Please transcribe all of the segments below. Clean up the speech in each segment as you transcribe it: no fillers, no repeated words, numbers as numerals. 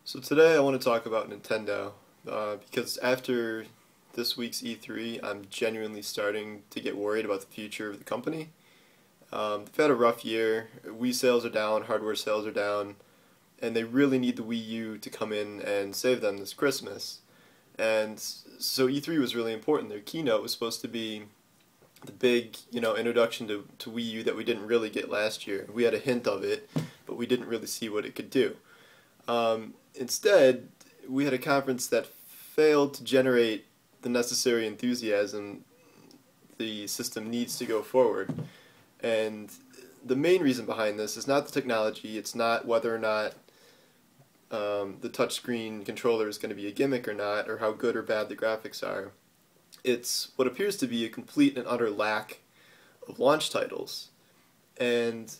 So today I want to talk about Nintendo because after this week's E3, I'm genuinely starting to get worried about the future of the company. They've had a rough year. Wii sales are down, hardware sales are down, and they really need the Wii U to come in and save them this Christmas. And so E3 was really important. Their keynote was supposed to be the big, introduction to Wii U that we didn't really get last year. We had a hint of it, but we didn't really see what it could do. Instead, we had a conference that failed to generate the necessary enthusiasm the system needs to go forward. And the main reason behind this is not the technology, it's not whether or not the touchscreen controller is going to be a gimmick or not, or how good or bad the graphics are. It's what appears to be a complete and utter lack of launch titles. And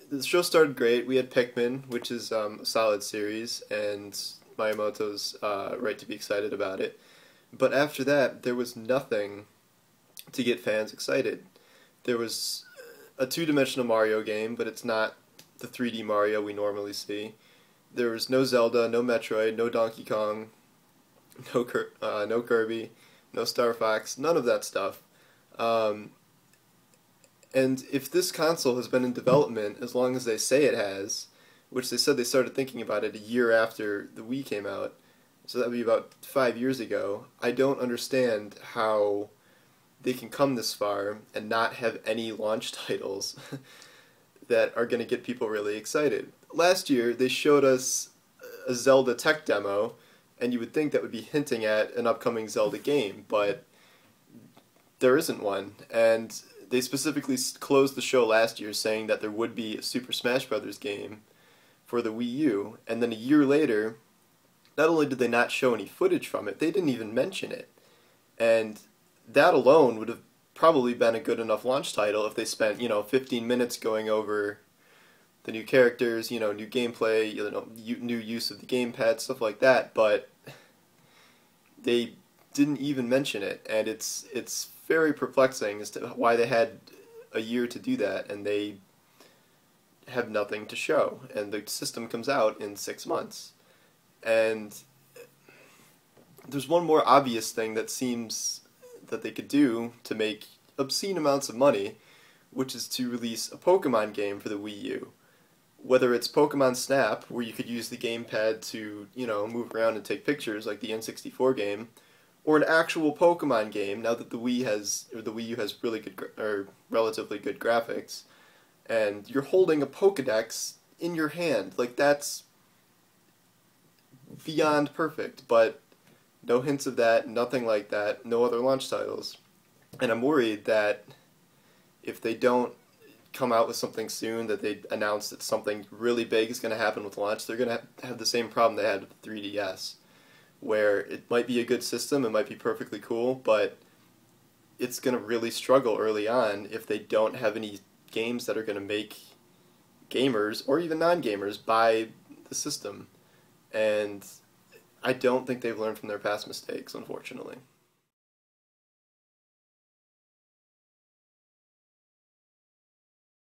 the show started great. We had Pikmin, which is a solid series, and Miyamoto's right to be excited about it. But after that, there was nothing to get fans excited. There was a two-dimensional Mario game, but it's not the 3D Mario we normally see. There was no Zelda, no Metroid, no Donkey Kong, no Kirby, no Star Fox, none of that stuff. And if this console has been in development as long as they say it has, which they said they started thinking about it a year after the Wii came out, so that would be about 5 years ago, I don't understand how they can come this far and not have any launch titles that are going to get people really excited. Last year, they showed us a Zelda tech demo, and you would think that would be hinting at an upcoming Zelda game, but there isn't one. And they specifically closed the show last year saying that there would be a Super Smash Bros. Game for the Wii U, and then a year later, not only did they not show any footage from it, they didn't even mention it. And that alone would have probably been a good enough launch title if they spent, 15 minutes going over the new characters, new gameplay, new use of the gamepad, stuff like that, but they didn't even mention it, and it's very perplexing as to why they had a year to do that and they have nothing to show, and the system comes out in 6 months. And there's one more obvious thing that seems that they could do to make obscene amounts of money, which is to release a Pokemon game for the Wii U. Whether it's Pokemon Snap, where you could use the gamepad to, move around and take pictures like the N64 game, or an actual Pokemon game, now that the Wii U has really good, or relatively good graphics, and you're holding a Pokedex in your hand. Like, that's beyond perfect, but no hints of that, nothing like that, no other launch titles. And I'm worried that if they don't come out with something soon, that they announce that something really big is going to happen with launch, they're going to have the same problem they had with the 3DS, where it might be a good system, it might be perfectly cool, but it's going to really struggle early on if they don't have any games that are going to make gamers, or even non-gamers, buy the system. And I don't think they've learned from their past mistakes, unfortunately.